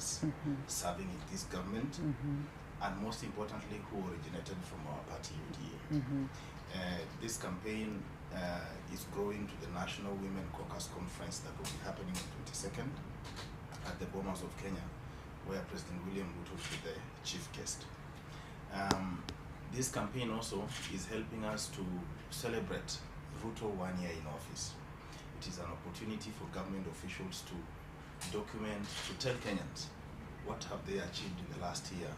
years serving in this government, and most importantly, who originated from our party, UDA. This campaign is growing to the National Women Caucus Conference that will be happening on 22nd at the Bomas of Kenya, where President William Ruto will be the chief guest. This campaign also is helping us to celebrate Ruto 1 year in office. It is an opportunity for government officials to document, to tell Kenyans what have they achieved in the last year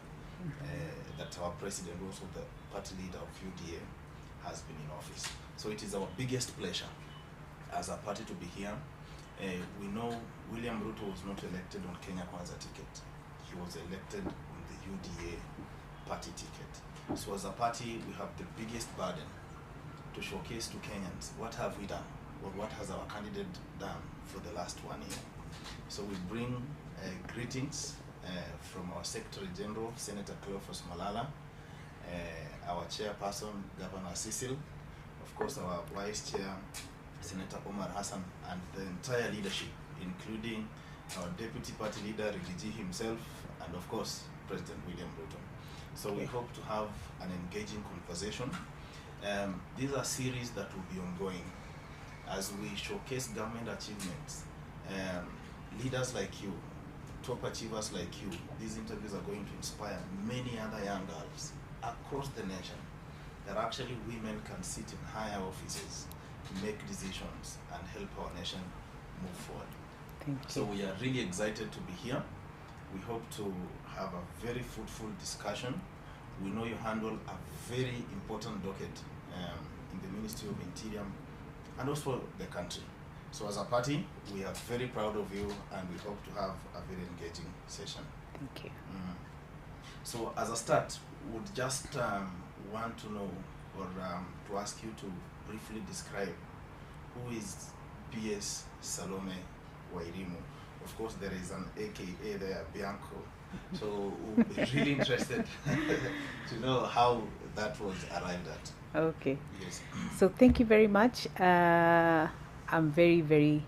that our president, also the party leader of UDA, has been in office. So it is our biggest pleasure as a party to be here. We know William Ruto was not elected on Kenya Kwanza ticket. He was elected on the UDA party ticket. So as a party, we have the biggest burden to showcase to Kenyans what have we done, or what has our candidate done for the last 1 year. So we bring greetings from our Secretary General, Senator Cleophas Malala, our chairperson, Governor Cecil, of course our vice chair, Senator Omar Hassan, and the entire leadership, including our deputy party leader, Rigiji himself, and of course, President William Ruto. So we hope to have an engaging conversation. These are series that will be ongoing as we showcase government achievements. Leaders like you, top achievers like you, these interviews are going to inspire many other young girls across the nation that actually women can sit in higher offices, make decisions, and help our nation move forward. Thank you. So we are really excited to be here. We hope to have a very fruitful discussion. We know you handle a very important docket in the Ministry of Interior and also the country. So as a party, we are very proud of you, and we hope to have a very engaging session. Thank you. So as a start, would just want to know, or to ask you to briefly describe who is PS.Salome Wairimu. Of course, there is an AKA there, Bianco. So we'll be really interested to know how that was arrived at. Okay. Yes. So thank you very much. I'm very, very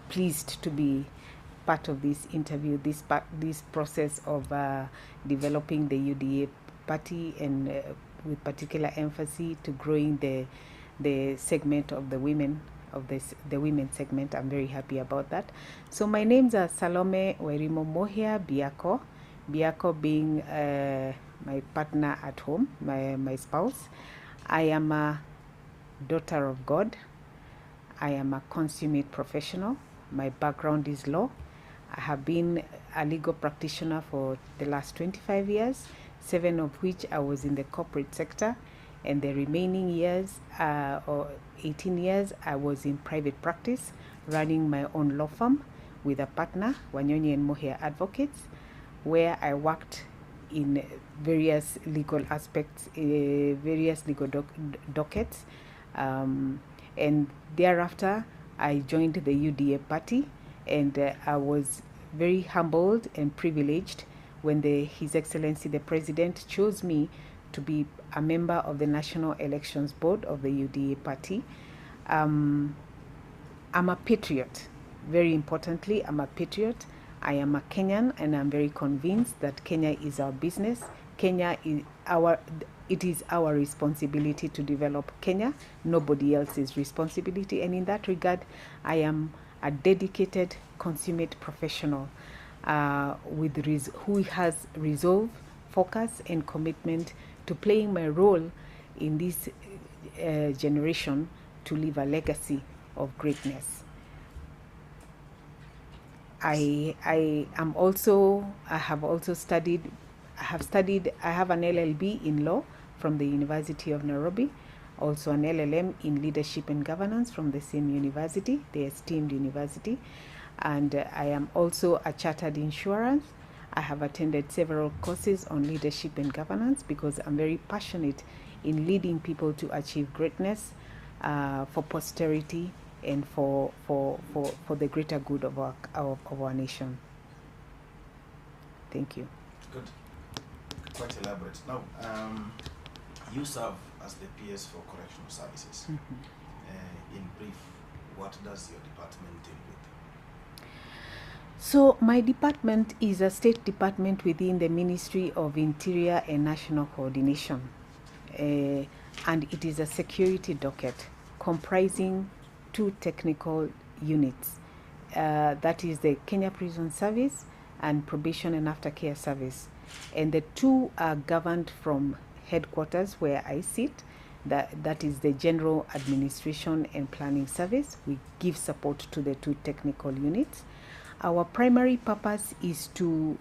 pleased to be part of this interview, this process of developing the UDA party, and with particular emphasis to growing the segment of the women, of the women segment. I'm very happy about that. So my names are Salome Wairimu-Mohia Biako. Biako being my partner at home, my spouse. I am a daughter of God. I am a consummate professional. My background is law. I have been a legal practitioner for the last 25 years, 7 of which I was in the corporate sector, and the remaining years, or 18 years, I was in private practice, running my own law firm with a partner, Wanyonyi and Mohia Advocates, where I worked in various legal aspects, various legal dockets, and thereafter I joined the UDA party, and I was very humbled and privileged when His Excellency the President chose me to be a member of the National Elections Board of the UDA party. I'm a patriot. Very importantly, I'm a patriot. I am a Kenyan, and I'm very convinced that Kenya is our business. It is our responsibility to develop Kenya, nobody else's responsibility. And in that regard, I am a dedicated, consummate professional who has resolve, focus, and commitment to playing my role in this generation to leave a legacy of greatness. I have an LLB in law from the University of Nairobi, also an LLM in leadership and governance from the same university, the esteemed university, and I am also a chartered insurance. I have attended several courses on leadership and governance because I'm very passionate in leading people to achieve greatness for posterity and for the greater good of our nation. Thank you. Good. Quite elaborate. Now, you serve as the PS for Correctional Services. Mm-hmm. In brief, what does your department deal with? So my department is a state department within the Ministry of Interior and National Coordination. And it is a security docket comprising 2 technical units. That is the Kenya Prison Service and Probation and Aftercare Service. And the 2 are governed from headquarters where I sit. That is the General Administration and Planning Service. We give support to the 2 technical units. Our primary purpose is to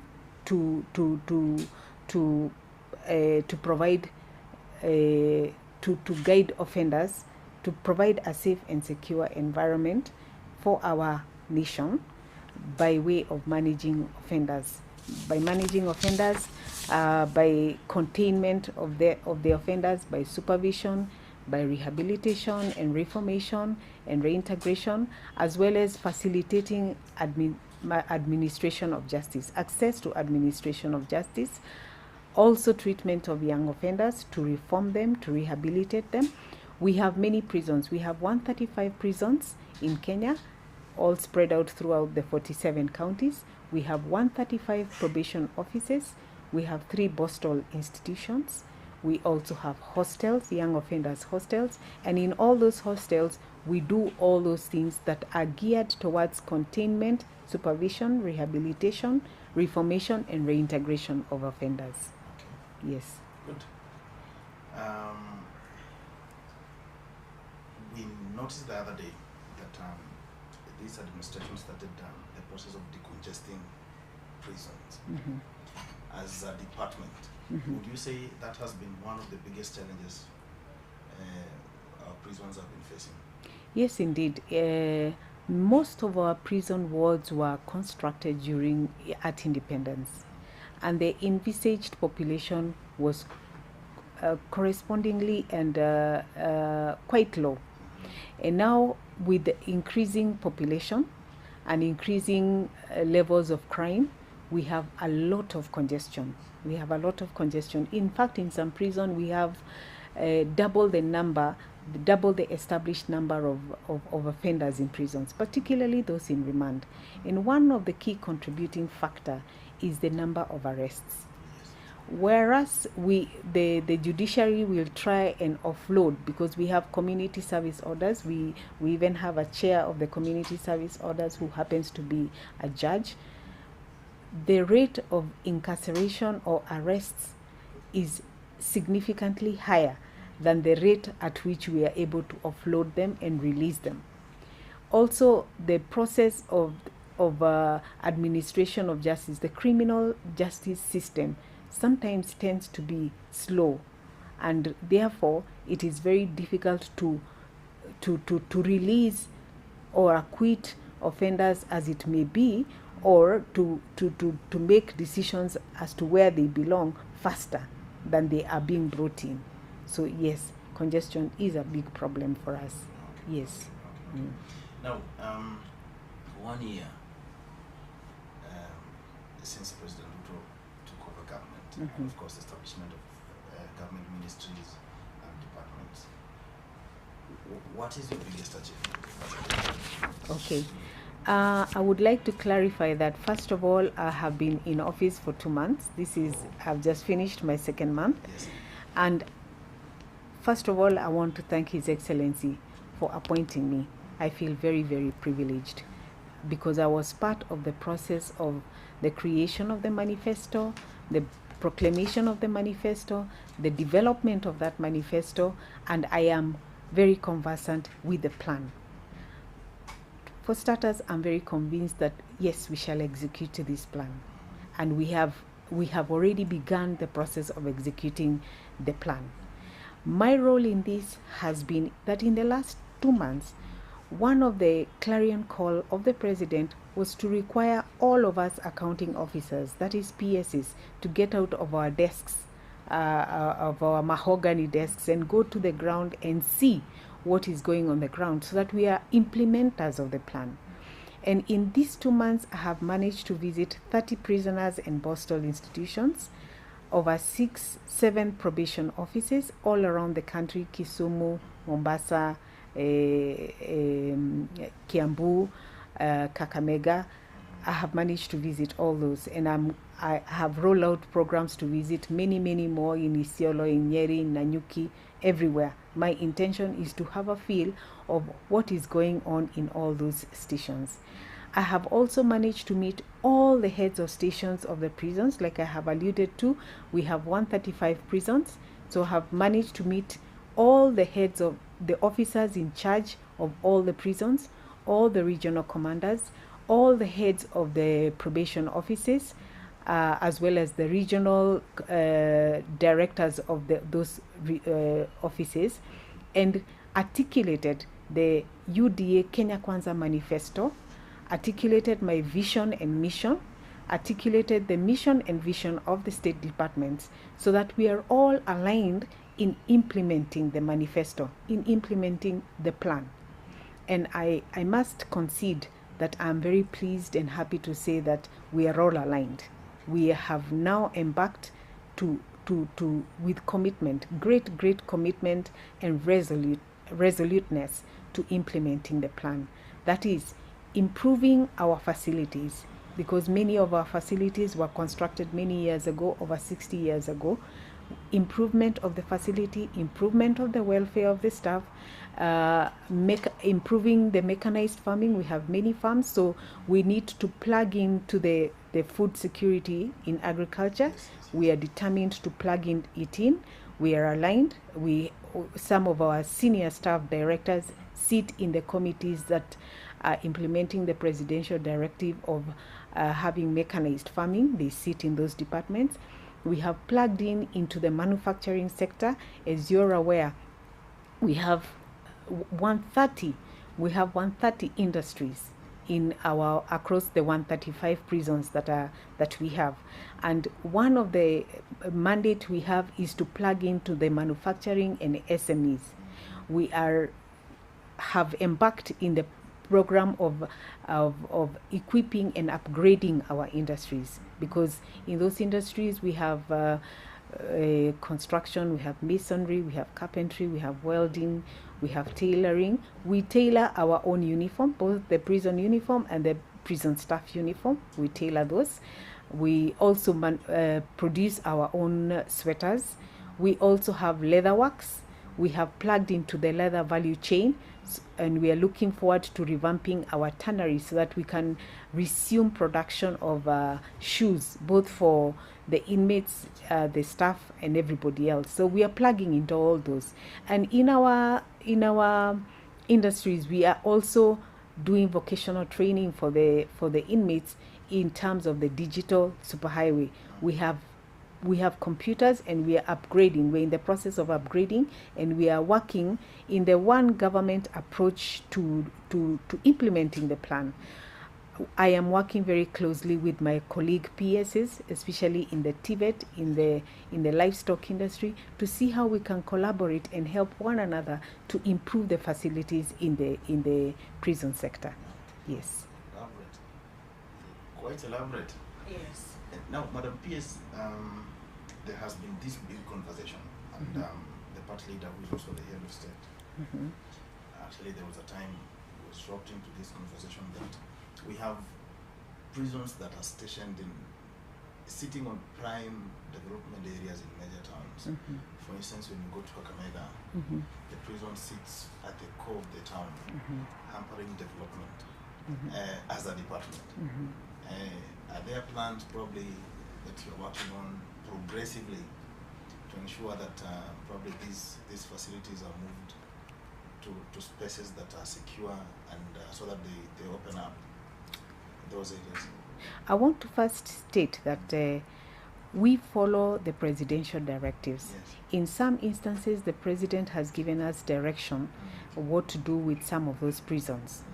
provide to guide offenders, to provide a safe and secure environment for our nation by way of managing offenders. By managing offenders, by containment of the offenders, by supervision, by rehabilitation and reformation and reintegration, as well as facilitating administration of justice, access to administration of justice, also treatment of young offenders, to reform them, to rehabilitate them. We have many prisons. We have 135 prisons in Kenya, all spread out throughout the 47 counties. We have 135 probation offices. We have 3 Boston institutions. We also have hostels, young offenders hostels, and in all those hostels, we do all those things that are geared towards containment, supervision, rehabilitation, reformation, and reintegration of offenders. Okay. Yes. Good. We noticed the other day that this administration started the process of decongesting prisons. Mm-hmm. As a department, Mm-hmm. would you say that has been one of the biggest challenges our prisons have been facing? Yes, indeed. Most of our prison wards were constructed at independence, and the envisaged population was correspondingly and quite low. And now, with the increasing population and increasing levels of crime, we have a lot of congestion. In fact, in some prison, we have double the established number of offenders in prisons, particularly those in remand. And one of the key contributing factor is the number of arrests. Whereas the judiciary will try and offload, because we have community service orders. We even have a chair of the community service orders who happens to be a judge. The rate of incarceration or arrests is significantly higher than the rate at which we are able to offload them and release them. Also, the process of administration of justice, the criminal justice system, sometimes tends to be slow, and therefore it is very difficult to release or acquit offenders as it may be, or to make decisions as to where they belong faster than they are being brought in. So yes, congestion is a big problem for us. Okay. Yes. Okay. Now, 1 year since President Ruto took over government, Mm-hmm. and of course establishment of government ministries and departments, what is your biggest achievement? Okay. I would like to clarify that, first of all, I have been in office for 2 months. I've just finished my 2nd month. Yes. And first of all, I want to thank His Excellency for appointing me. I feel very, very privileged, because I was part of the process of the creation of the manifesto, the proclamation of the manifesto, the development of that manifesto, and I am very conversant with the plan. For starters, I'm very convinced that yes, we shall execute this plan, and we have already begun the process of executing the plan. My role in this has been that in the last 2 months, one of the clarion call of the president was to require all of us accounting officers, that is PSs, to get out of our desks, of our mahogany desks, and go to the ground and see what is going on the ground, so that we are implementers of the plan. And in these 2 months, I have managed to visit 30 prisoners and Boston institutions, over 6-7 probation offices all around the country: Kisumu, Mombasa, Kiambu, Kakamega, I have managed to visit all those, and I have rolled out programs to visit many more in Isiolo, in Nyeri, in Nanyuki, everywhere. My intention is to have a feel of what is going on in all those stations. I have also managed to meet all the heads of stations of the prisons. Like I have alluded to, we have 135 prisons, so I have managed to meet all the heads of the officers in charge of all the prisons, all the regional commanders, all the heads of the probation offices, as well as the regional directors of those offices, and articulated the UDA Kenya Kwanza manifesto, articulated my vision and mission, articulated the mission and vision of the state departments, so that we are all aligned in implementing the manifesto, in implementing the plan. And I must concede that I'm very pleased and happy to say that we are all aligned. We have now embarked with commitment, great commitment and resoluteness to implementing the plan. That is, improving our facilities, because many of our facilities were constructed many years ago, over 60 years ago. Improvement of the facility, improvement of the welfare of the staff, improving the mechanized farming. We have many farms, so we need to plug into the food security in agriculture. We are determined to plug it in. We are aligned. Some of our senior staff directors sit in the committees that are implementing the presidential directive of having mechanized farming. They sit in those departments. We have plugged into the manufacturing sector. As you're aware, we have 130 industries in across the 135 prisons that we have, and one of the mandate we have is to plug into the manufacturing and SMEs. We have embarked in the program of equipping and upgrading our industries, because in those industries we have construction, we have masonry, we have carpentry, we have welding, we have tailoring. We tailor our own uniform, both the prison uniform and the prison staff uniform. We tailor those. We also produce our own sweaters. We also have leather works. We have plugged into the leather value chain, and we are looking forward to revamping our tannery so that we can resume production of shoes, both for the inmates, the staff, and everybody else. So we are plugging into all those. And in our industries, we are also doing vocational training for the inmates in terms of the digital superhighway. We have computers, and we are upgrading. We're in the process of upgrading, and we are working in the one government approach to implementing the plan. I am working very closely with my colleague PSs, especially in the TVET, in the livestock industry, to see how we can collaborate and help one another to improve the facilities in the prison sector. Yes. Elaborate. Quite elaborate. Yes. Now, Madam PS, there has been this big conversation, and the party leader, who is also the head of state, actually there was a time he was dropped into this conversation that we have prisons that are stationed sitting on prime development areas in major towns. For instance, when you go to Kakamega, the prison sits at the core of the town, hampering development as a department. Are there plans probably that you're working on progressively to ensure that probably these facilities are moved to spaces that are secure, and so that they open up those areas? I want to first state that we follow the presidential directives. Yes. In some instances, the president has given us direction of what to do with some of those prisons,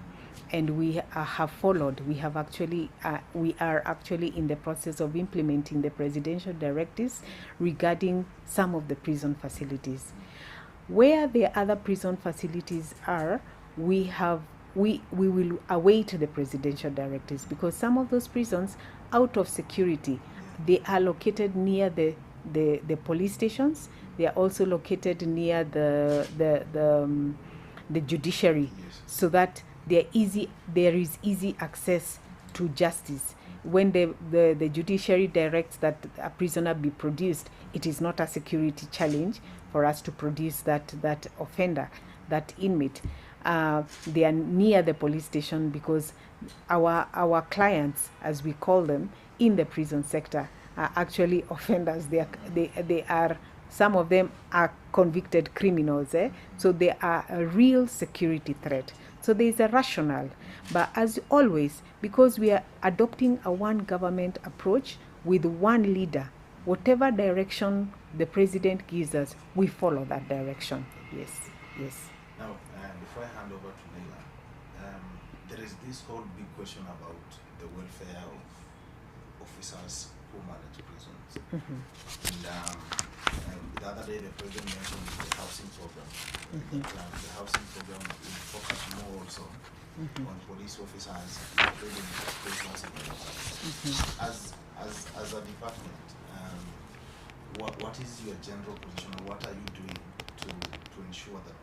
and we have followed. We are actually in the process of implementing the presidential directives regarding some of the prison facilities. Where the other prison facilities are, we will await the presidential directives, because some of those prisons, out of security, they are located near the police stations. They are also located near the judiciary, so that there is easy access to justice. When the judiciary directs that a prisoner be produced, it is not a security challenge for us to produce that offender, that inmate. They are near the police station because our clients, as we call them, in the prison sector are actually offenders. They are, some of them are convicted criminals, so they are a real security threat. So there is a rationale. But as always, because we are adopting a one government approach with one leader, whatever direction the president gives us, we follow that direction. Yes. Now, before I hand over to Leila, there is this whole big question about the welfare of officers who manage prisons. And the other day, the president mentioned the housing program. The housing program will focus more also on police officers, including prisoners and others. As a department, what is your general position, or what are you doing to ensure that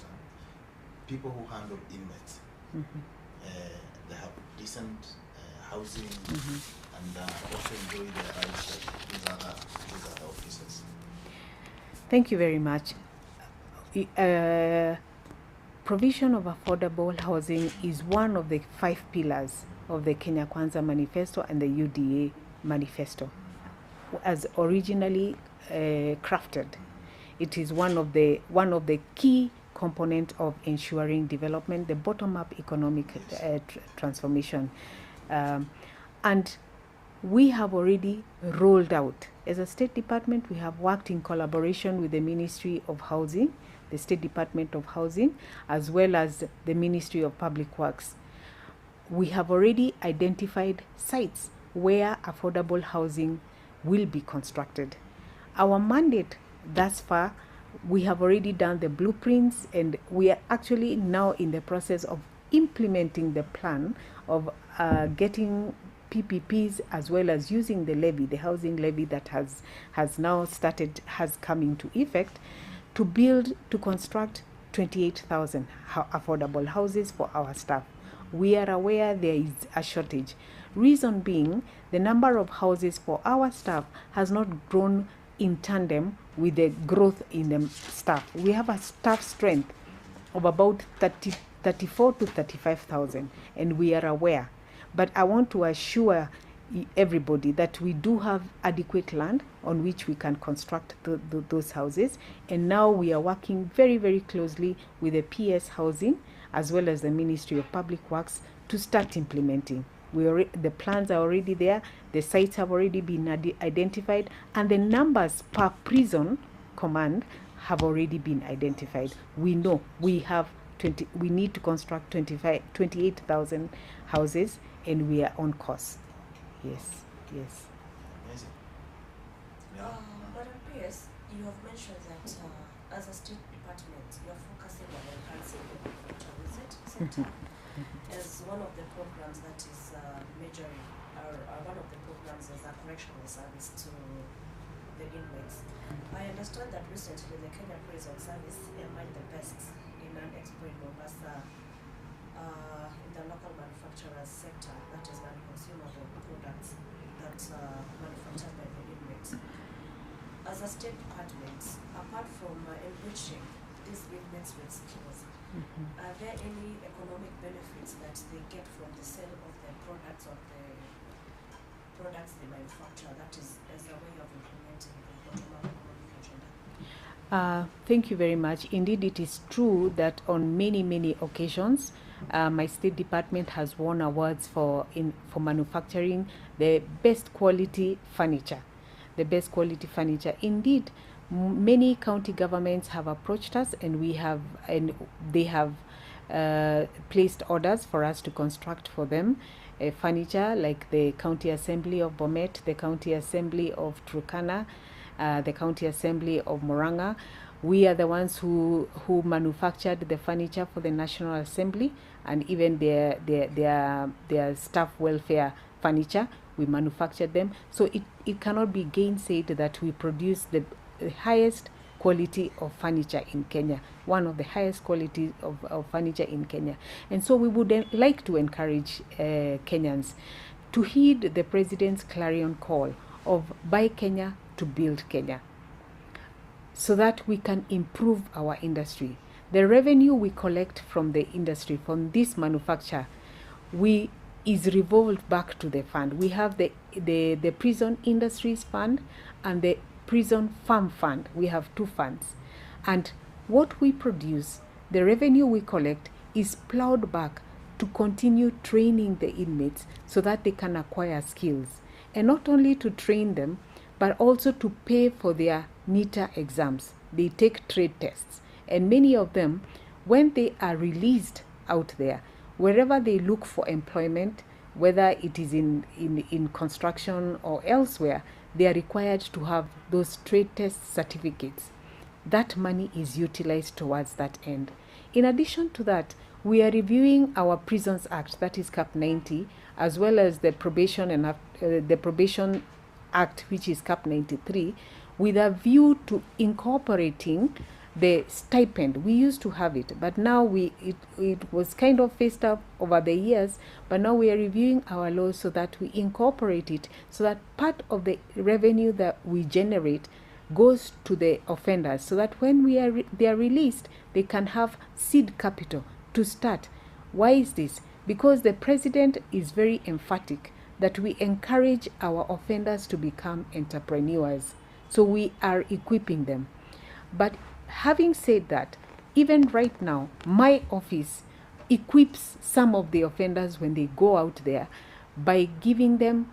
people who handle inmates they have decent housing and also enjoy their rights like these other officers? Thank you very much. Provision of affordable housing is one of the 5 pillars of the Kenya Kwanza Manifesto and the UDA Manifesto. As originally crafted, it is one of the key component of ensuring development, the bottom-up economic transformation. And we have already rolled out. As a State Department, we have worked in collaboration with the Ministry of Housing, the State Department of Housing, as well as the Ministry of Public Works. We have already identified sites where affordable housing will be constructed. Our mandate thus far, we have already done the blueprints, and we are actually now in the process of implementing the plan of getting PPPs, as well as using the levy, the housing levy that has now started, has come into effect, to construct 28,000 affordable houses for our staff. We are aware there is a shortage. Reason being, the number of houses for our staff has not grown in tandem with the growth in the staff. We have a staff strength of about 34 to 35,000, and we are aware. But I want to assure everybody that we do have adequate land on which we can construct those houses. And now we are working very, very closely with the PS Housing as well as the Ministry of Public Works to start implementing. The plans are already there, the sites have already been identified, and the numbers per prison command have already been identified. We know we need to construct 28,000 houses, and we are on course. Yes. Amazing. Madam PS, you have mentioned that as a State Department, you are focusing on enhancing the visit sector as one of the programs that is majoring, or one of the programs as a correctional service to the inmates. I understand that recently the Kenya Prison Service among the best in an expo in Mombasa in the local manufacturers sector, that is non-consumable products that manufactured by the inmates. As a State Department, apart from enriching these inmates with skills, are there any economic benefits that they get from the sale of the products they manufacture, that is as a way of implementing the bottom-up economic agenda? Thank you very much. Indeed, it is true that on many occasions, my State Department has won awards for manufacturing the best quality furniture. Indeed, many county governments have approached us, and they have placed orders for us to construct for them furniture, like the County Assembly of Bomet, the County Assembly of Turkana, the County Assembly of Murang'a. We are the ones who manufactured the furniture for the National Assembly, and even their staff welfare furniture. We manufactured them. So it cannot be gainsaid that we produce the highest quality of furniture in Kenya, one of the highest quality of furniture in Kenya. And so we would like to encourage Kenyans to heed the President's clarion call of Buy Kenya to Build Kenya, so that we can improve our industry. The revenue we collect from the industry, from this manufacture, is revolved back to the fund. We have the Prison Industries Fund and the Prison Farm Fund. We have two funds. And what we produce, the revenue we collect, is plowed back to continue training the inmates so that they can acquire skills. And not only to train them, but also to pay for their NITA exams. They take trade tests. And many of them, when they are released out there, wherever they look for employment, whether it is in construction or elsewhere, they are required to have those trade test certificates. That money is utilized towards that end. In addition to that, we are reviewing our Prisons Act, that is Cap 90, as well as the Probation Act, which is Cap 93, with a view to incorporating the stipend. We used to have it, but now it was kind of phased up over the years, but now we are reviewing our laws so that we incorporate it, so that part of the revenue that we generate goes to the offenders, so that when they are released, they can have seed capital to start. Why is this? Because the President is very emphatic that we encourage our offenders to become entrepreneurs. So we are equipping them. But having said that, even right now, my office equips some of the offenders when they go out there by giving them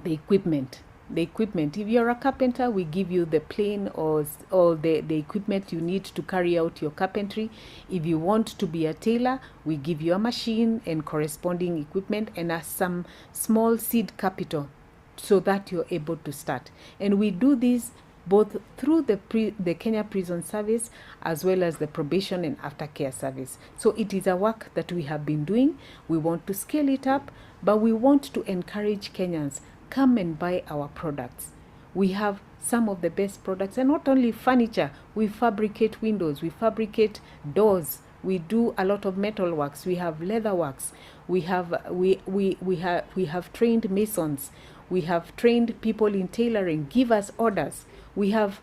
the equipment. If you're a carpenter, we give you the plane or the equipment you need to carry out your carpentry. If you want to be a tailor, we give you a machine and corresponding equipment and some small seed capital so that you're able to start. And we do this both through the Kenya Prison Service as well as the Probation and Aftercare Service. So it is a work that we have been doing. We want to scale it up, but we want to encourage Kenyans, come and buy our products. We have some of the best products, and not only furniture. We fabricate windows, we fabricate doors, we do a lot of metal works, we have leather works, we have trained masons, we have trained people in tailoring. Give us orders. We have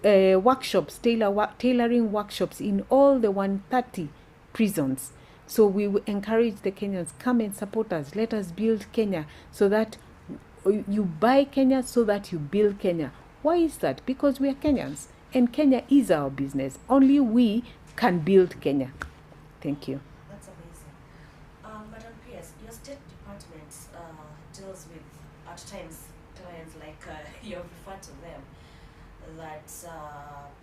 workshops, tailoring workshops in all the 130 prisons. So we will encourage the Kenyans, come and support us. Let us build Kenya, so that you buy Kenya, so that you build Kenya. Why is that? Because we are Kenyans, and Kenya is our business. Only we can build Kenya. Thank you. That's amazing. Madam PS, your State Department deals with, at times, clients like you refer to them, that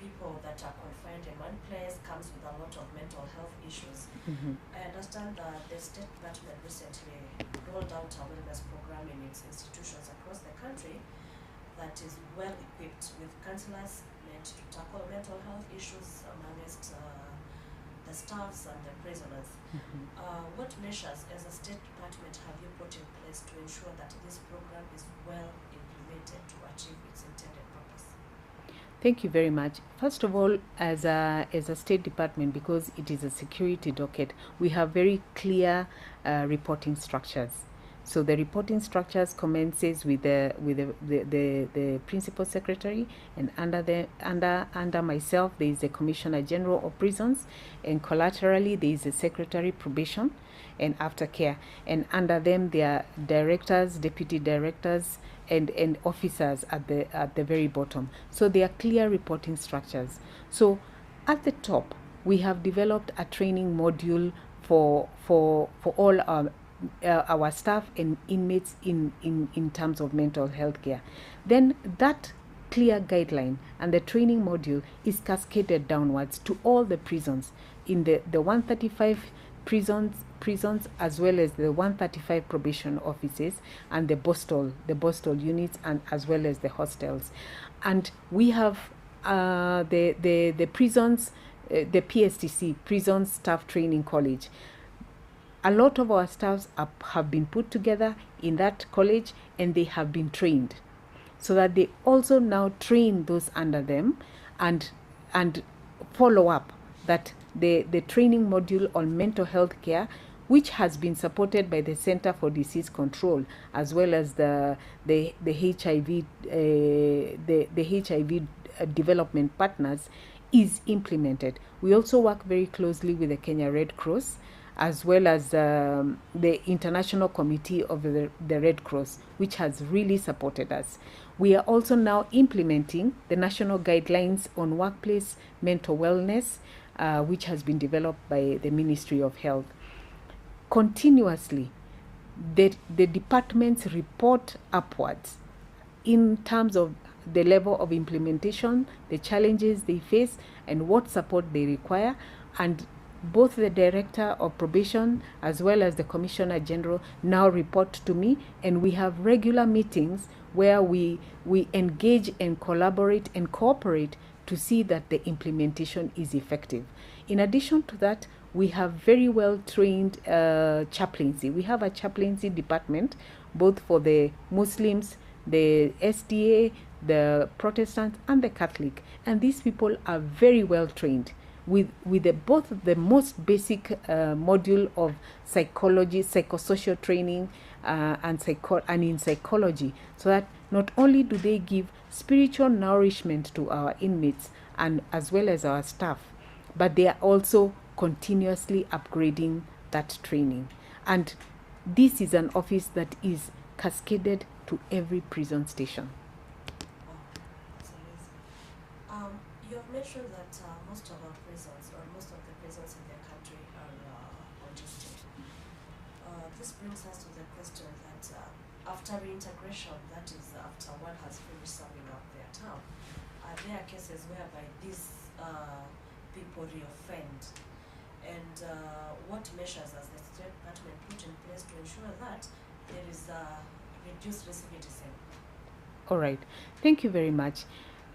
people that are confined in one place comes with a lot of mental health issues. Mm-hmm. I understand that the State Department recently rolled out a wellness program in its institutions across the country that is well equipped with counselors meant to tackle mental health issues amongst the staffs and the prisoners. Mm-hmm. What measures as a State Department have you put in place to ensure that this program is well implemented to achieve its intended purpose? Thank you very much. First of all, as a State Department, because it is a security docket, we have very clear reporting structures. So the reporting structures commences with the Principal Secretary, and under myself there is the Commissioner General of Prisons, and collaterally there is a Secretary Probation and Aftercare, and under them there are directors, deputy directors, and officers at the very bottom. So they are clear reporting structures. So at the top, we have developed a training module for all our staff and inmates in terms of mental health care. Then that clear guideline and the training module is cascaded downwards to all the prisons, in the 135 prisons as well as the 135 probation offices and the Boston units, and as well as the hostels. And we have the prisons, the PSTC, Prison Staff Training College. A lot of our staffs have been put together in that college, and they have been trained, so that they also now train those under them and follow up that the training module on mental health care which has been supported by the Center for Disease Control, as well as the HIV development partners, is implemented. We also work very closely with the Kenya Red Cross, as well as the International Committee of the Red Cross, which has really supported us. We are also now implementing the national guidelines on workplace mental wellness, which has been developed by the Ministry of Health. Continuously, the departments report upwards in terms of the level of implementation, the challenges they face, and what support they require. And both the Director of Probation as well as the Commissioner General now report to me, and we have regular meetings where we engage and collaborate and cooperate to see that the implementation is effective. In addition to that, we have very well trained chaplaincy. We have a chaplaincy department, both for the Muslims, the SDA, the Protestants, and the Catholic. And these people are very well trained with both the most basic module of psychology, psychosocial training, and in psychology, so that not only do they give spiritual nourishment to our inmates and as well as our staff, but they are also continuously upgrading that training. And this is an office that is cascaded to every prison station. That's amazing. You have mentioned that most of our prisons, or most of the prisons in the country, are autistic. This brings us to the question that after reintegration, that is after one has finished serving out their term, there are cases whereby these people reoffend. And what measures has the State Department put in place to ensure that there is reduced recidivism? All right. Thank you very much.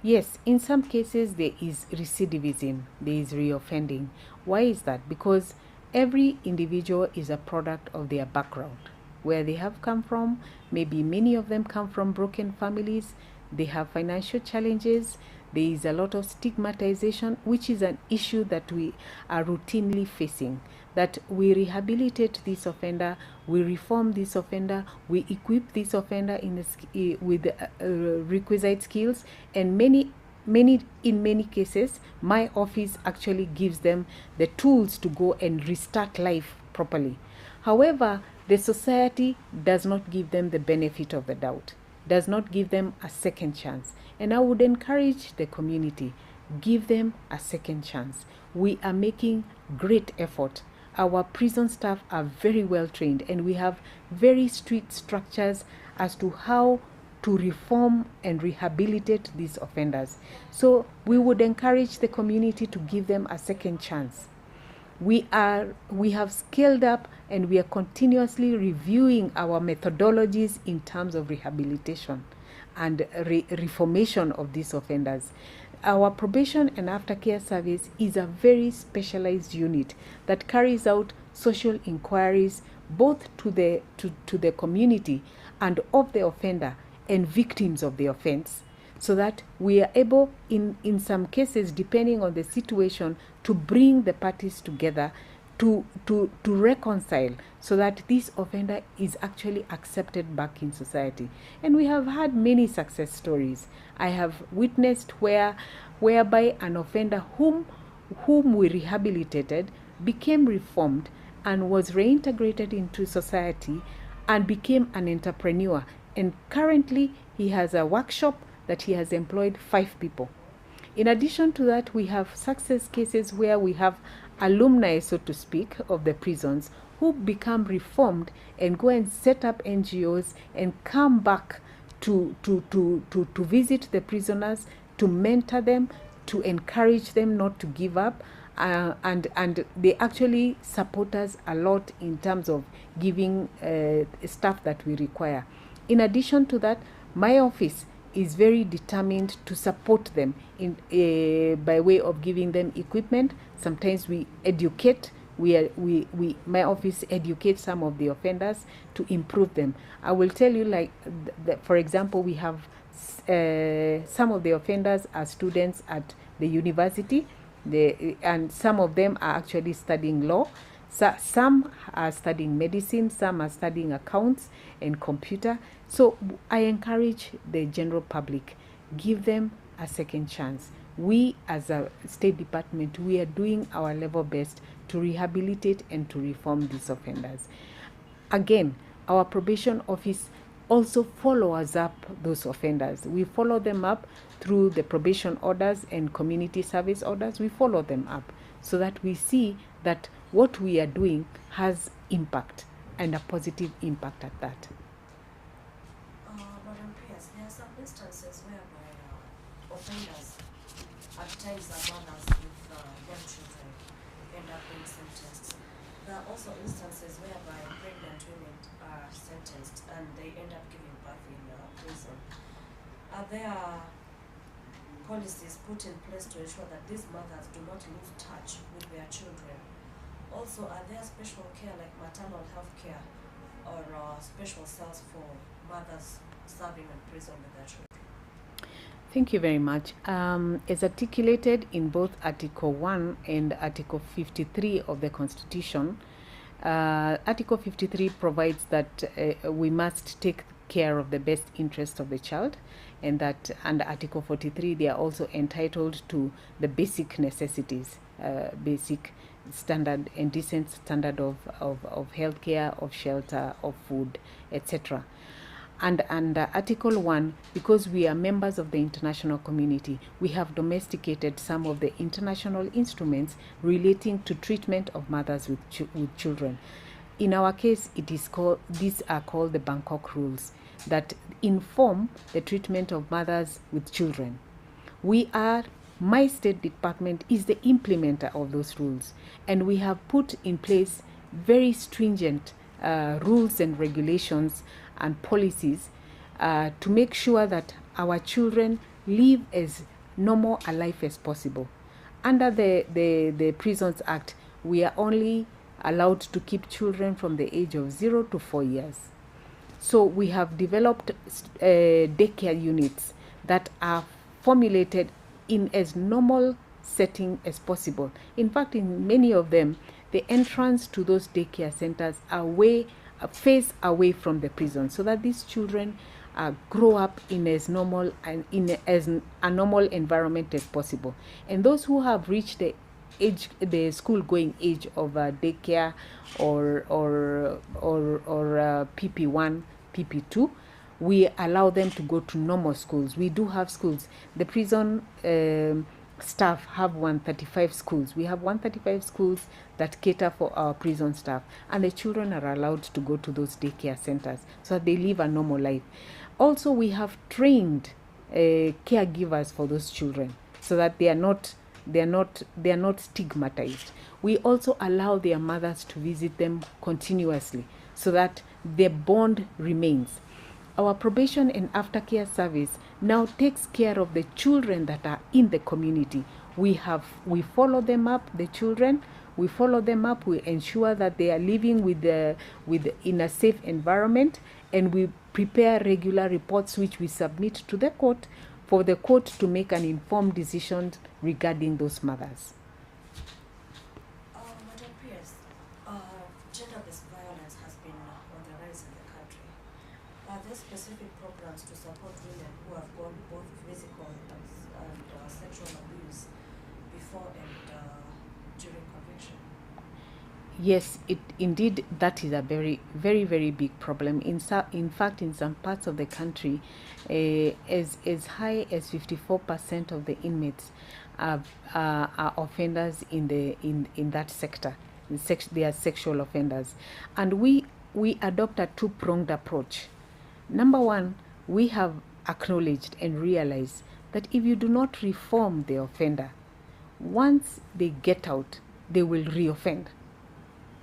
Yes, in some cases there is recidivism, there is reoffending. Why is that? Because every individual is a product of their background, where they have come from. Maybe many of them come from broken families, they have financial challenges, there is a lot of stigmatization, which is an issue that we are routinely facing. That we rehabilitate this offender, we reform this offender, we equip this offender with requisite skills, and in many cases, my office actually gives them the tools to go and restart life properly. However, the society does not give them the benefit of the doubt, does not give them a second chance. And I would encourage the community, give them a second chance. We are making great effort. Our prison staff are very well trained, and we have very strict structures as to how to reform and rehabilitate these offenders. So we would encourage the community to give them a second chance. We have scaled up, and we are continuously reviewing our methodologies in terms of rehabilitation and reformation of these offenders. Our probation and aftercare service is a very specialized unit that carries out social inquiries both to the community and of the offender and victims of the offense, so that we are able, in some cases, depending on the situation, to bring the parties together to reconcile, so that this offender is actually accepted back in society. And we have had many success stories. I have witnessed whereby an offender whom we rehabilitated became reformed and was reintegrated into society and became an entrepreneur. And currently he has a workshop that he has employed 5 people. In addition to that, we have success cases where we have alumni, so to speak, of the prisons who become reformed and go and set up NGOs and come back to visit the prisoners, to mentor them, to encourage them not to give up, and they actually support us a lot in terms of giving stuff that we require. In addition to that, my office is very determined to support them by way of giving them equipment. Sometimes we educate. My office educates some of the offenders to improve them. I will tell you, for example, we have some of the offenders are students at the university, and some of them are actually studying law. So some are studying medicine, some are studying accounts and computer. So I encourage the general public, give them a second chance. We as a State Department, we are doing our level best to rehabilitate and to reform these offenders. Again, our probation office also follows up those offenders. We follow them up through the probation orders and community service orders. We follow them up so that we see that what we are doing has impact and a positive impact at that. Madam Pierce, there are some instances whereby offenders, at times are mothers with young children, end up being sentenced. There are also instances whereby pregnant women are sentenced and they end up giving birth in prison. Are there policies put in place to ensure that these mothers do not lose touch with their children? Also, are there special care like maternal health care or special cells for mothers serving in prison with their children? Thank you very much. As articulated in both Article 1 and Article 53 of the Constitution, Article 53 provides that we must take care of the best interest of the child, and that under Article 43 they are also entitled to the basic necessities, basic standard and decent standard of healthcare, of shelter, of food, etc. And under Article 1, because we are members of the international community, we have domesticated some of the international instruments relating to treatment of mothers with children. In our case, these are called the Bangkok Rules that inform the treatment of mothers with children. My State Department is the implementer of those rules, and we have put in place very stringent rules and regulations and policies to make sure that our children live as normal a life as possible. Under the Prisons Act, we are only allowed to keep children from the age of 0 to 4 years. So we have developed daycare units that are formulated in as normal setting as possible. In fact, in many of them, the entrance to those daycare centers are face away from the prison, so that these children grow up in as normal and in as a normal environment as possible. And those who have reached the school-going age of daycare or PP1, PP2, we allow them to go to normal schools. We do have schools. The prison staff have 135 schools. We have 135 schools that cater for our prison staff, and the children are allowed to go to those daycare centers so that they live a normal life. Also, we have trained caregivers for those children so that they are not stigmatized. We also allow their mothers to visit them continuously so that their bond remains. Our probation and aftercare service now takes care of the children that are in the community. We follow them up, the children. We follow them up. We ensure that they are living in a safe environment, and we prepare regular reports which we submit to the court for the court to make an informed decision regarding those mothers. Madam Pierce, gender-based violence has been on the rise in the country. Are there specific programs to support women who have gone both physical and sexual abuse before and during conviction? Yes, indeed, that is a very, very, very big problem. In fact, in some parts of the country, as high as 54% of the inmates are offenders in that sector. They are sexual offenders, and we adopt a two-pronged approach. Number one, we have acknowledged and realized that if you do not reform the offender, once they get out, they will reoffend.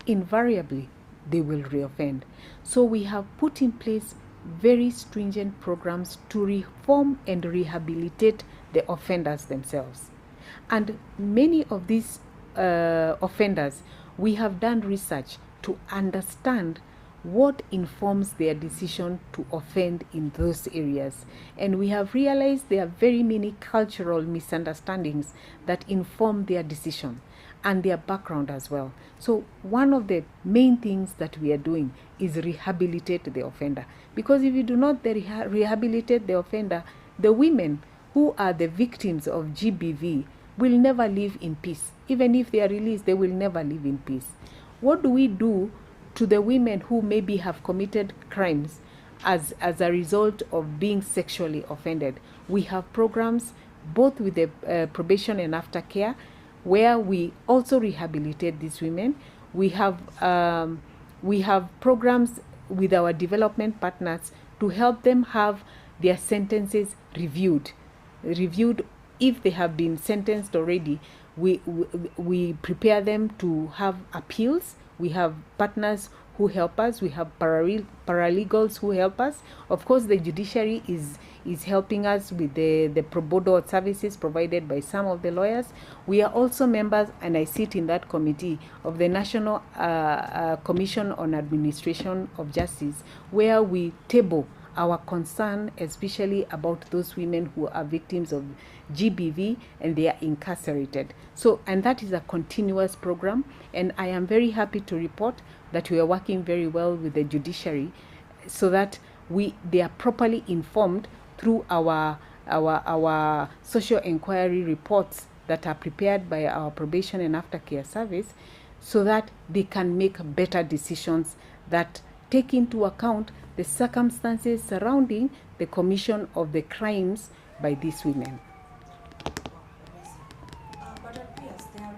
Invariably, they will reoffend. So we have put in place very stringent programs to reform and rehabilitate the offenders themselves. And many of these offenders, we have done research to understand what informs their decision to offend in those areas. And we have realized there are very many cultural misunderstandings that inform their decision. and their background as well. So one of the main things that we are doing is rehabilitate the offender. Because if you do not rehabilitate the offender, the women who are the victims of GBV will never live in peace. Even if they are released, they will never live in peace. What do we do to the women who maybe have committed crimes as a result of being sexually offended? We have programs both with the probation and aftercare, where we also rehabilitate these women. We have programs with our development partners to help them have their sentences reviewed. If they have been sentenced already, we prepare them to have appeals. We have partners who help us. We have paralegals who help us. Of course, the judiciary is helping us with the pro bono services provided by some of the lawyers. We are also members, and I sit in that committee, of the National Commission on Administration of Justice, where we table our concern, especially about those women who are victims of GBV and they are incarcerated. So, and that is a continuous program, and I am very happy to report that we are working very well with the judiciary, so that they are properly informed through our social inquiry reports that are prepared by our probation and aftercare service, so that they can make better decisions that take into account the circumstances surrounding the commission of the crimes by these women. But at PS, there are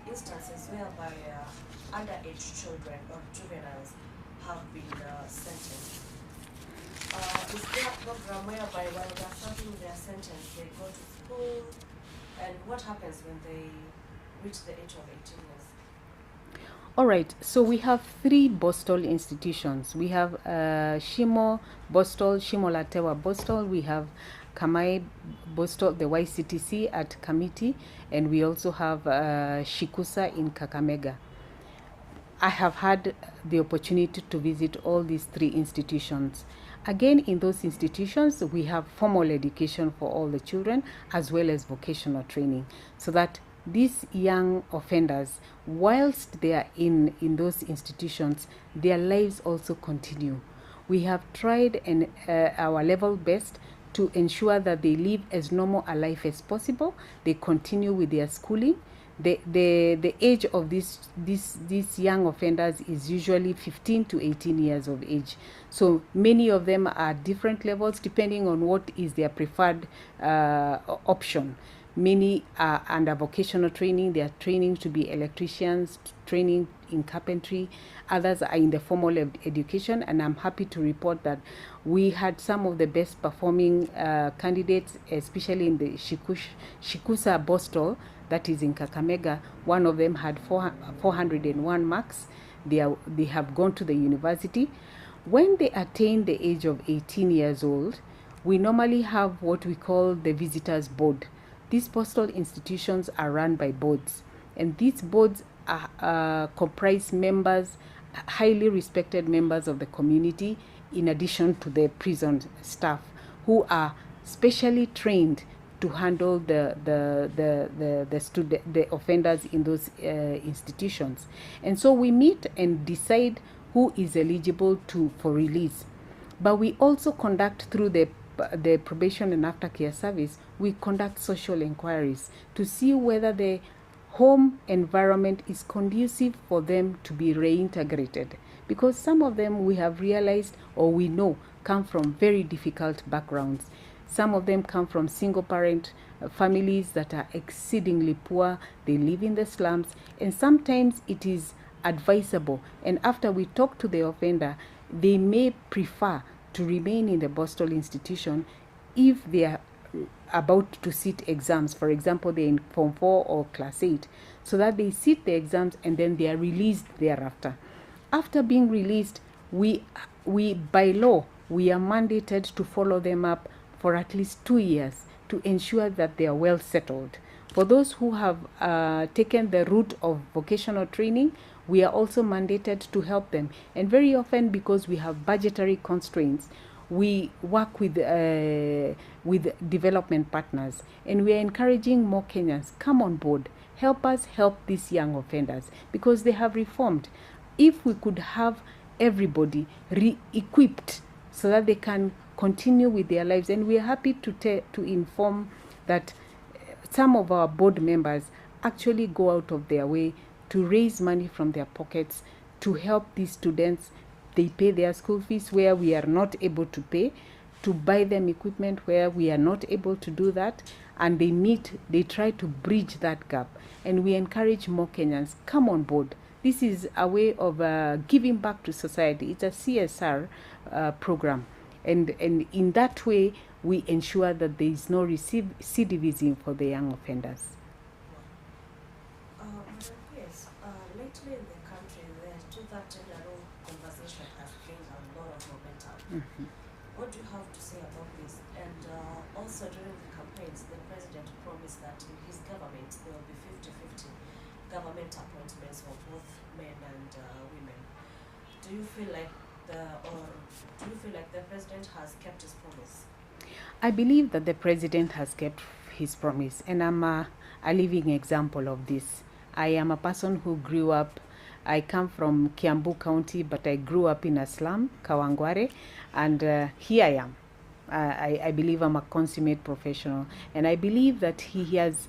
instances whereby underage children or juveniles have been sentenced. Is there a program whereby while they are serving their sentence, they go to school, and what happens when they reach the age of 18 years? All right, so we have 3 Bostol institutions. We have Shimo Bostol, Shimo Latewa Bostol. We have Kamai Bostol, the YCTC at Kamiti, and we also have Shikusa in Kakamega. I have had the opportunity to visit all these 3 institutions. Again, in those institutions, we have formal education for all the children, as well as vocational training, so that these young offenders, whilst they are in those institutions, their lives also continue. We have tried our level best to ensure that they live as normal a life as possible. They continue with their schooling. The age of these young offenders is usually 15 to 18 years of age. So many of them are different levels depending on what is their preferred option. Many are under vocational training. They are training to be electricians, training in carpentry. Others are in the formal education, and I'm happy to report that we had some of the best performing candidates, especially in the Shikusa Bostol, that is in Kakamega. One of them had 401 marks. They have gone to the university. When they attain the age of 18 years old, we normally have what we call the visitors board. These postal institutions are run by boards, and these boards comprise members, highly respected members of the community, in addition to the prison staff, who are specially trained to handle the offenders in those institutions. And so we meet and decide who is eligible for release. But we also conduct, through the probation and aftercare service, we conduct social inquiries to see whether the home environment is conducive for them to be reintegrated, because some of them, we have realized, or we know, come from very difficult backgrounds. Some of them come from single parent families that are exceedingly poor. They live in the slums, and sometimes it is advisable, and after we talk to the offender, they may prefer to remain in the Bostol institution if they are about to sit exams. For example, they're in Form 4 or Class 8, so that they sit the exams and then they are released thereafter. After being released, we by law, we are mandated to follow them up for at least 2 years to ensure that they are well settled. For those who have taken the route of vocational training, we are also mandated to help them. And very often, because we have budgetary constraints, we work with development partners, and we are encouraging more Kenyans, come on board, help us help these young offenders, because they have reformed. If we could have everybody re-equipped so that they can continue with their lives, and we are happy to inform that some of our board members actually go out of their way to raise money from their pockets to help these students. They pay their school fees where we are not able to pay, to buy them equipment where we are not able to do that, and they try to bridge that gap. And we encourage more Kenyans, come on board. This is a way of giving back to society. It's a CSR program. And in that way, we ensure that there is no recidivism for the young offenders. Yes, lately in the country, the 230 general conversation has gained a lot of momentum. What do you have to say about this? And also during the campaigns, the president promised that in his government there will be 50-50 government appointments for both men and women. Do you feel like the president has kept his promise? I believe that the president has kept his promise, and I'm a living example of this. I am a person who grew up, I come from Kiambu County, but I grew up in a slum, Kawangware, and here I am. I believe I'm a consummate professional, and I believe that he has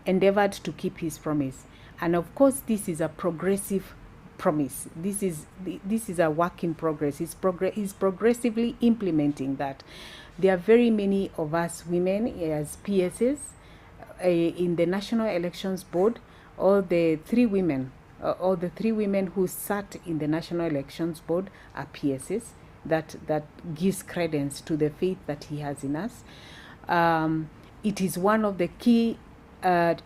endeavored to keep his promise. And of course, this is a progressive promise. This is a work in progress. He's progressively implementing that. There are very many of us women as PSs in the National Elections Board. All the three women who sat in the National Elections Board are PSs. That gives credence to the faith that he has in us. It is one of the key that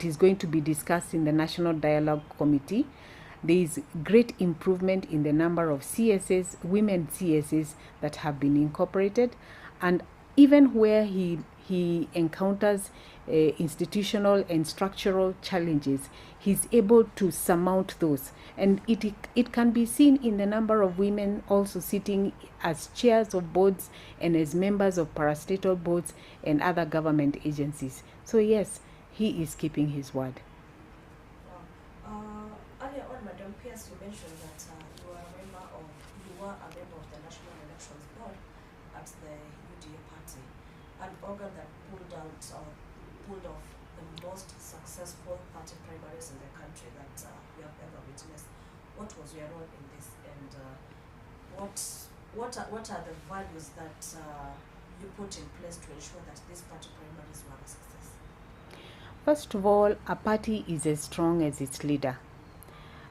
is going to be discussed in the National Dialogue Committee. There is great improvement in the number of CSs, women CSs that have been incorporated, and even where he encounters institutional and structural challenges, he's able to surmount those. And it can be seen in the number of women also sitting as chairs of boards and as members of parastatal boards and other government agencies. So yes, he is keeping his word. Earlier on, Madam Pierce, you mentioned that you were a member of the National Elections Board at the UDA party, an organ that pulled off the most successful party primaries in the country that we have ever witnessed. What was your role in this, and what are the values that you put in place to ensure that these party primaries were a success? First of all, a party is as strong as its leader,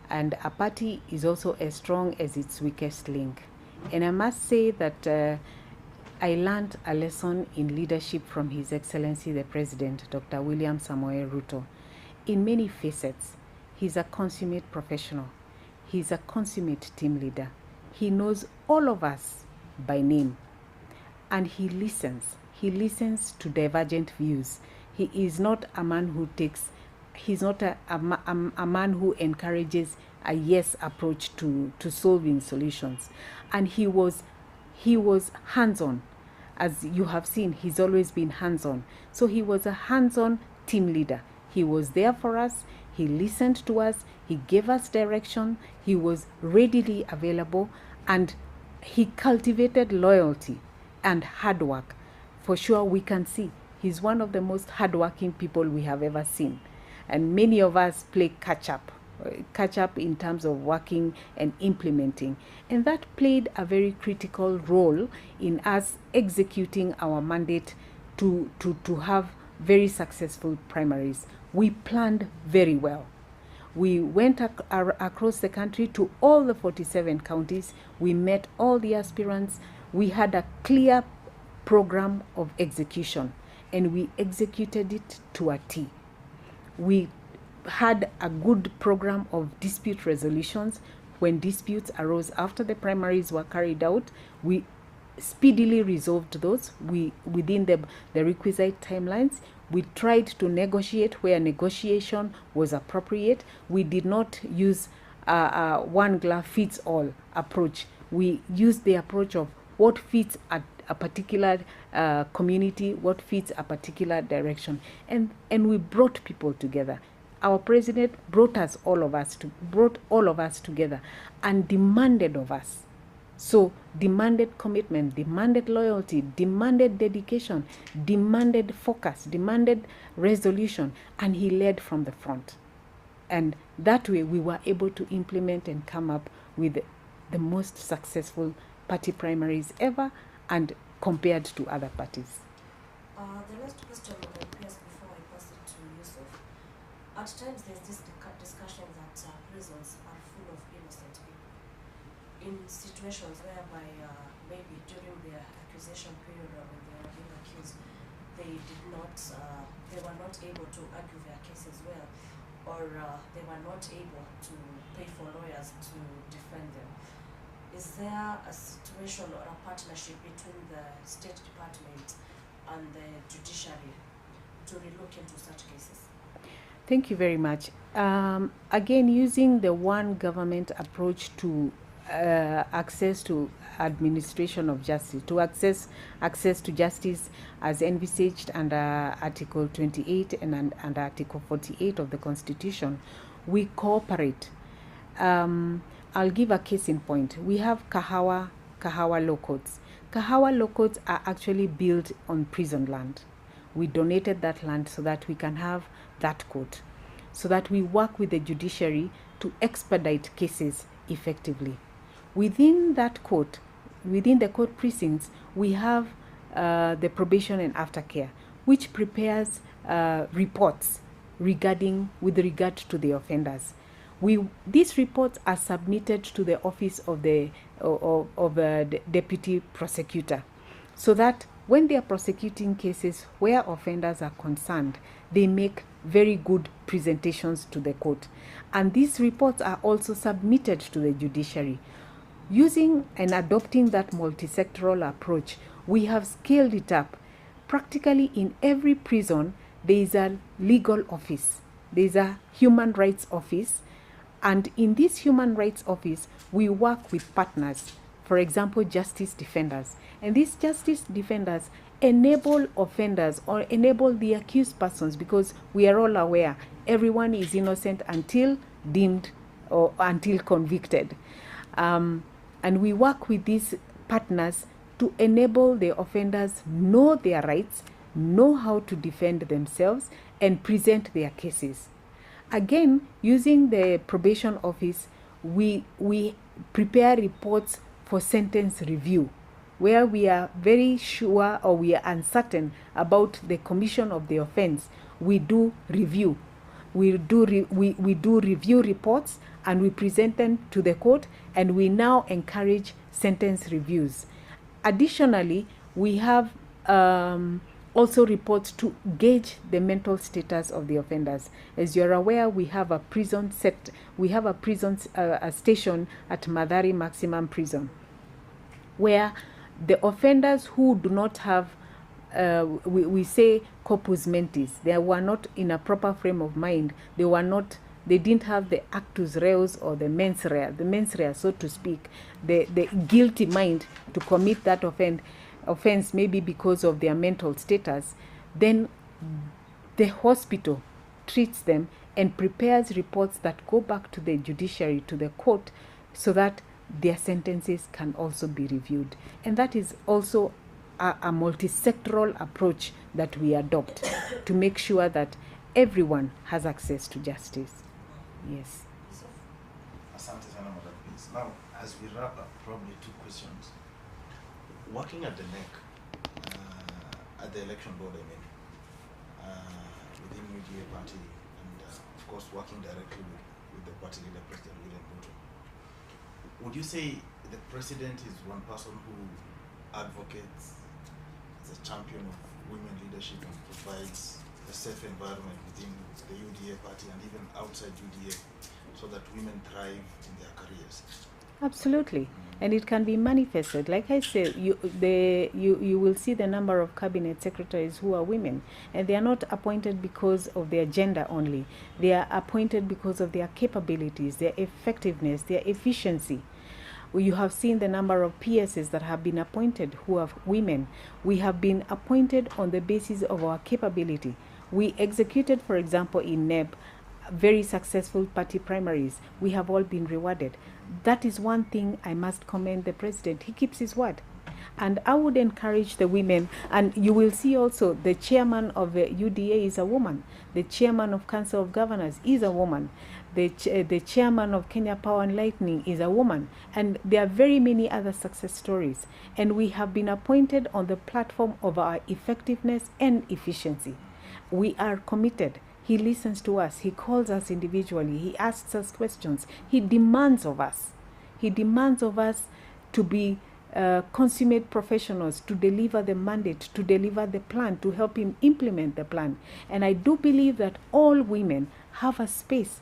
and a party is also as strong as its weakest link. And I must say that I learned a lesson in leadership from His Excellency the President, Dr. William Samoei Ruto. In many facets, he's a consummate professional. He's a consummate team leader. He knows all of us by name, and he listens. He listens to divergent views. He is not a man who he's not a man who encourages a yes approach to solving solutions. And he was hands-on. As you have seen, he's always been hands-on. So he was a hands-on team leader. He was there for us. He listened to us. He gave us direction. He was readily available, and he cultivated loyalty and hard work. For sure, we can see he's one of the most hardworking people we have ever seen. And many of us play catch up in terms of working and implementing. And that played a very critical role in us executing our mandate to have very successful primaries. We planned very well. We went across the country to all the 47 counties. We met all the aspirants. We had a clear program of execution, and we executed it to a T. We had a good program of dispute resolutions. When disputes arose after the primaries were carried out, we speedily resolved those within the requisite timelines. We tried to negotiate where negotiation was appropriate. We did not use a one glove fits all approach. We used the approach of what fits a particular community, what fits a particular direction. And we brought people together. Our president brought all of us together and demanded of us. So demanded commitment, demanded loyalty, demanded dedication, demanded focus, demanded resolution, and he led from the front. And that way we were able to implement and come up with the most successful party primaries ever and compared to other parties. The last question on the PS before I pass it to Yusuf. At times there's this discussion that prisons are full of innocent people. In situations whereby maybe during their accusation period or when they were being accused, they were not able to argue their cases well, or they were not able to pay for lawyers to defend them. Is there a situation or a partnership between the State Department and the judiciary to relook into such cases? Thank you very much. Again, using the one government approach to access to administration of justice, to access to justice as envisaged under Article 28 and under Article 48 of the Constitution, we cooperate. I'll give a case in point. We have Kahawa law courts. Kahawa law courts are actually built on prison land. We donated that land so that we can have that court, so that we work with the judiciary to expedite cases effectively. Within that court, within the court precincts, we have the probation and aftercare, which prepares reports with regard to the offenders. These reports are submitted to the office of the deputy prosecutor, so that when they are prosecuting cases where offenders are concerned, they make very good presentations to the court. And these reports are also submitted to the judiciary. Using and adopting that multi-sectoral approach, we have scaled it up. Practically in every prison, there is a legal office. There is a human rights office. And in this human rights office, we work with partners, for example, justice defenders. And these justice defenders enable offenders or enable the accused persons, because we are all aware everyone is innocent until deemed or until convicted. And we work with these partners to enable the offenders know their rights, know how to defend themselves, and present their cases. Again, using the probation office, we prepare reports for sentence review, where we are very sure or we are uncertain about the commission of the offense. We do review. We do review reports and we present them to the court, and we now encourage sentence reviews. Additionally, we have also reports to gauge the mental status of the offenders. As you're aware, we have a prison station at Mathari Maximum Prison, where the offenders who do not have we say corpus mentis, they were not in a proper frame of mind, they didn't have the actus reus or the mens rea, so to speak, the guilty mind to commit that offense, maybe because of their mental status. Then the hospital treats them and prepares reports that go back to the judiciary, to the court, so that their sentences can also be reviewed. And that is also a multi-sectoral approach that we adopt to make sure that everyone has access to justice. Yes. Asante sana, Madam Please. Now, as we wrap up, probably two questions. Working at the NEC, at the election board, within UDA party, and of course working directly with the party leader, President William Ruto, would you say the president is one person who advocates as a champion of women leadership and provides a safe environment within the UDA party and even outside UDA, so that women thrive in their careers? Absolutely. And it can be manifested. Like I said, you will see the number of cabinet secretaries who are women, and they are not appointed because of their gender only. They are appointed because of their capabilities, their effectiveness, their efficiency. You have seen the number of PSs that have been appointed who are women. We have been appointed on the basis of our capability. We executed, for example, in NEB, very successful party primaries. We have all been rewarded. That is one thing I must commend the president. He keeps his word. And I would encourage the women, and you will see also the chairman of the UDA is a woman. The chairman of Council of Governors is a woman. The chairman of Kenya Power and Lightning is a woman. And there are very many other success stories. And we have been appointed on the platform of our effectiveness and efficiency. We are committed. He listens to us. He calls us individually. He asks us questions. He demands of us. He demands of us to be consummate professionals, to deliver the mandate, to deliver the plan, to help him implement the plan. And I do believe that all women have a space.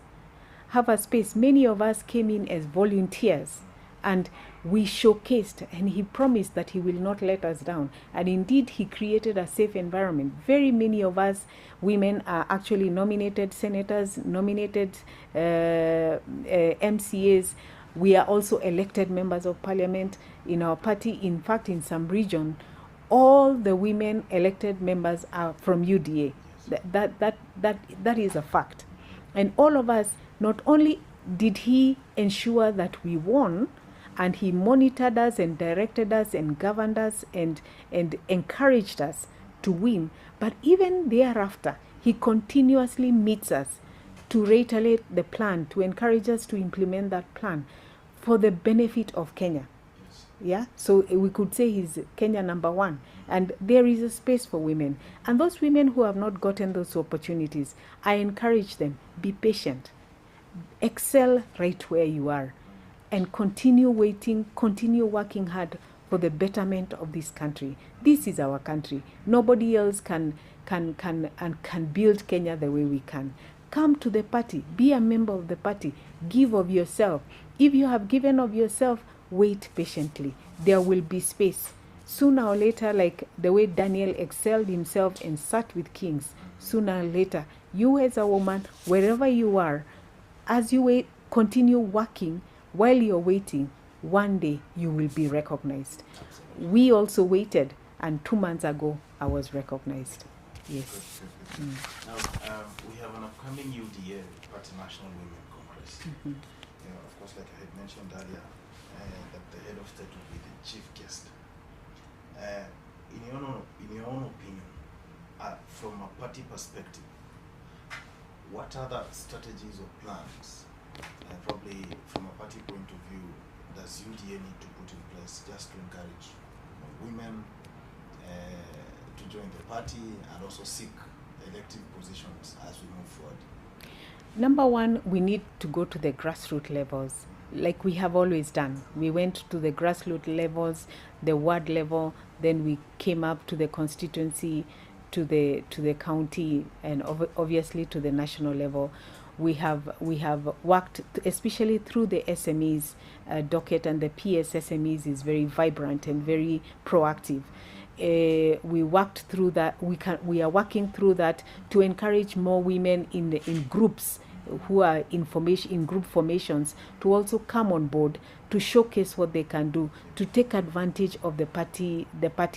Many of us came in as volunteers, and we showcased, and he promised that he will not let us down. And indeed, he created a safe environment. Very many of us women are actually nominated senators, nominated MCAs. We are also elected members of parliament in our party. In fact, in some region, all the women elected members are from UDA. That is a fact. And all of us, not only did he ensure that we won, and he monitored us and directed us and governed us and encouraged us to win, but even thereafter, he continuously meets us to reiterate the plan, to encourage us to implement that plan for the benefit of Kenya. Yeah, so we could say he's Kenya number one, and there is a space for women. And those women who have not gotten those opportunities, I encourage them, be patient, excel right where you are, and continue waiting, continue working hard for the betterment of this country. This is our country. Nobody else can build Kenya the way we can. Come to the party, be a member of the party, give of yourself. If you have given of yourself, wait patiently. There will be space. Sooner or later, like the way Daniel excelled himself and sat with kings, sooner or later, you as a woman, wherever you are, as you wait, continue working while you're waiting, one day you will be recognized. We also waited, and 2 months ago, I was recognized. Yes. Now, we have an upcoming UDA Party National Women Congress. You know, of course, like I had mentioned earlier, that the head of state will be the chief guest. In your own opinion, from a party perspective, what other strategies or plans, probably from a party point of view, does UDA need to put in place just to encourage women to join the party and also seek elective positions as we move forward? Number one, we need to go to the grassroots levels, like we have always done. We went to the grassroots levels, the ward level, then we came up to the constituency, to the county, and obviously to the national level. We have worked, especially through the SMEs docket, and the PS SMEs is very vibrant and very proactive. We worked through that. We are working through that to encourage more women in groups who are in group formations to also come on board, to showcase what they can do, to take advantage of the party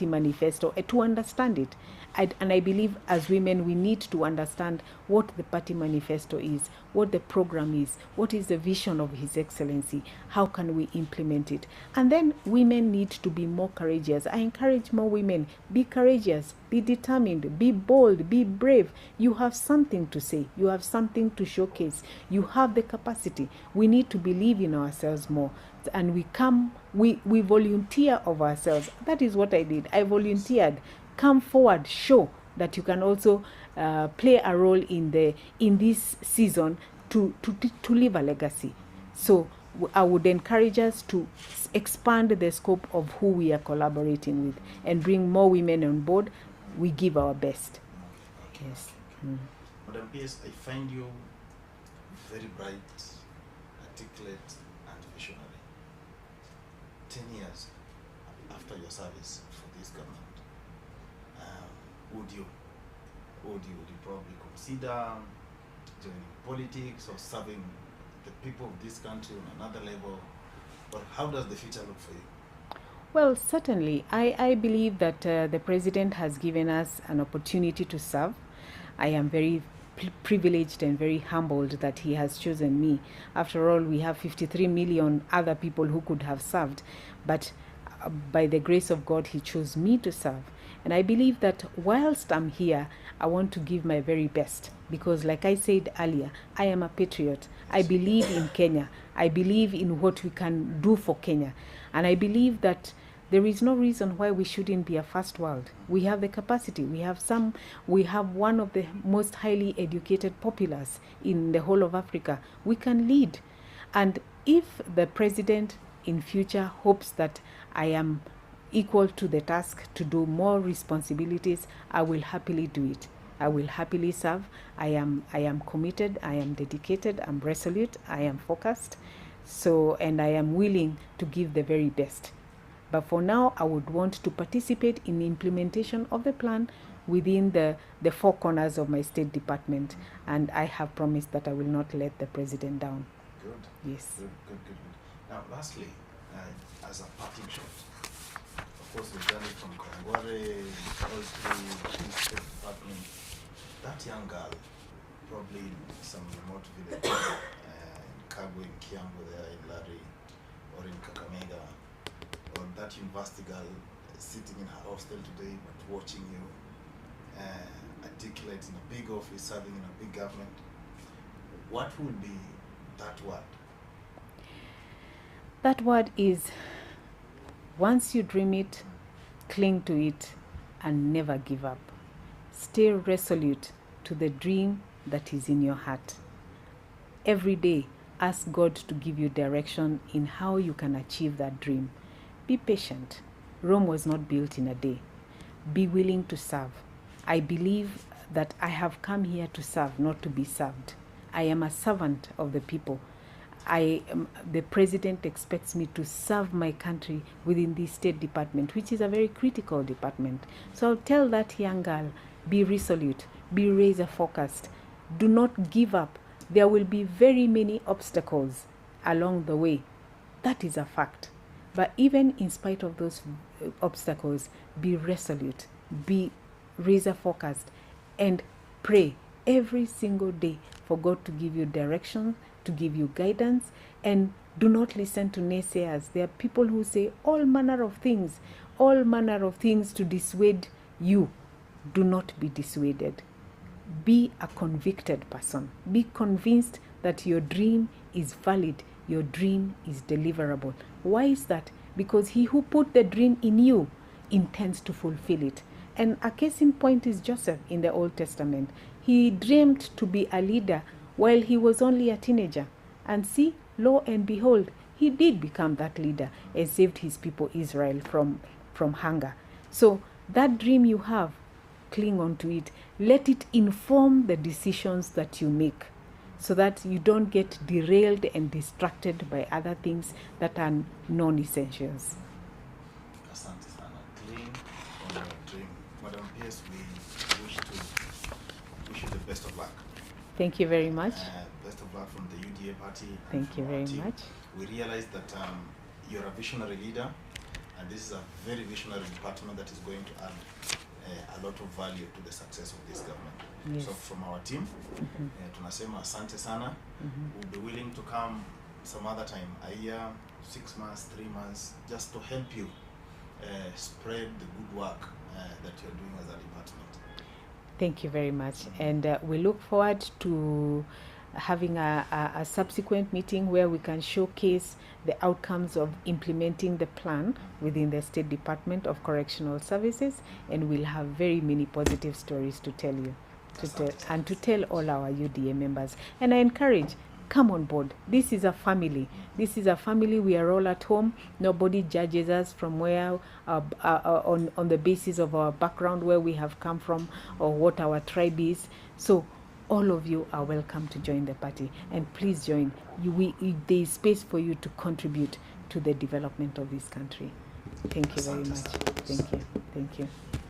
manifesto, to understand it. And I believe as women we need to understand what the party manifesto is, what the program is, what is the vision of His Excellency, how can we implement it. And then women need to be more courageous. I encourage more women, be courageous, be determined, be bold, be brave. You have something to say, you have something to showcase, you have the capacity. We need to believe in ourselves more. And we volunteer of ourselves. That is what I did. I volunteered. Come forward, show that you can also play a role in this season to leave a legacy. So I would encourage us to expand the scope of who we are collaborating with and bring more women on board. We give our best. Yes. Madam PS, I find you very bright, articulate, and visionary. 10 years after your service for this government, would you probably consider joining politics or serving the people of this country on another level? But how does the future look for you? Well, certainly. I believe that the president has given us an opportunity to serve. I am very privileged and very humbled that he has chosen me. After all, we have 53 million other people who could have served, but by the grace of God, he chose me to serve. And I believe that whilst I'm here, I want to give my very best because, like I said earlier, I am a patriot. I believe in Kenya. I believe in what we can do for Kenya. And I believe that there is no reason why we shouldn't be a first world. We have the capacity. We have one of the most highly educated populace in the whole of Africa. We can lead. And if the president in future hopes that I am equal to the task to do more responsibilities, I will happily do it. I will happily serve. I am committed. I am dedicated. I'm resolute. I am focused. And I am willing to give the very best. But for now, I would want to participate in the implementation of the plan within the four corners of my State Department. And I have promised that I will not let the president down. Good. Yes. Good. Now, lastly, as a parting shot, of course, we've done it from Kawangware all through the State Department. That young girl, probably in some remote village, in Kagwe, in Kiambu, there in Lari, or in Kakamega, or that university girl sitting in her hostel today but watching you articulate in a big office, serving in a big government, what would be that word? That word is, once you dream it, cling to it and never give up. Stay resolute to the dream that is in your heart. Every day, ask God to give you direction in how you can achieve that dream. Be patient. Rome was not built in a day. Be willing to serve. I believe that I have come here to serve, not to be served. I am a servant of the people. The president expects me to serve my country within the State Department, which is a very critical department. So I'll tell that young girl, be resolute, be razor focused. Do not give up. There will be very many obstacles along the way. That is a fact. But even in spite of those obstacles, be resolute, be razor focused, and pray every single day for God to give you direction, to give you guidance, and do not listen to naysayers. There are people who say all manner of things to dissuade you. Do not be dissuaded. Be a convicted person. Be convinced that your dream is valid. Your dream is deliverable. Why is that? Because he who put the dream in you intends to fulfill it. And a case in point is Joseph in the Old Testament. He dreamed to be a leader while he was only a teenager. And see, lo and behold, he did become that leader and saved his people Israel from hunger. So that dream you have, cling on to it. Let it inform the decisions that you make, so that you don't get derailed and distracted by other things that are non-essentials. Asante sana. Cling on your dream. Madam PS, we wish you the best of luck. Thank you very much. Best of luck from the UDA party. Thank you very much. We realize that you're a visionary leader, and this is a very visionary department that is going to add a lot of value to the success of this government. Yes. So from our team, tunasema asante sana. We'll be willing to come some other time, a year, 6 months, 3 months, just to help you spread the good work that you're doing as a department. Thank you very much. And we look forward to having a subsequent meeting where we can showcase the outcomes of implementing the plan within the State Department of Correctional Services, and we'll have very many positive stories to tell you, to tell all our UDA members. And I encourage, come on board. This is a family. This is a family. We are all at home. Nobody judges us from where on the basis of our background, where we have come from, or what our tribe is. So all of you are welcome to join the party, and please join. There is space for you to contribute to the development of this country. Thank you very much. Thank you.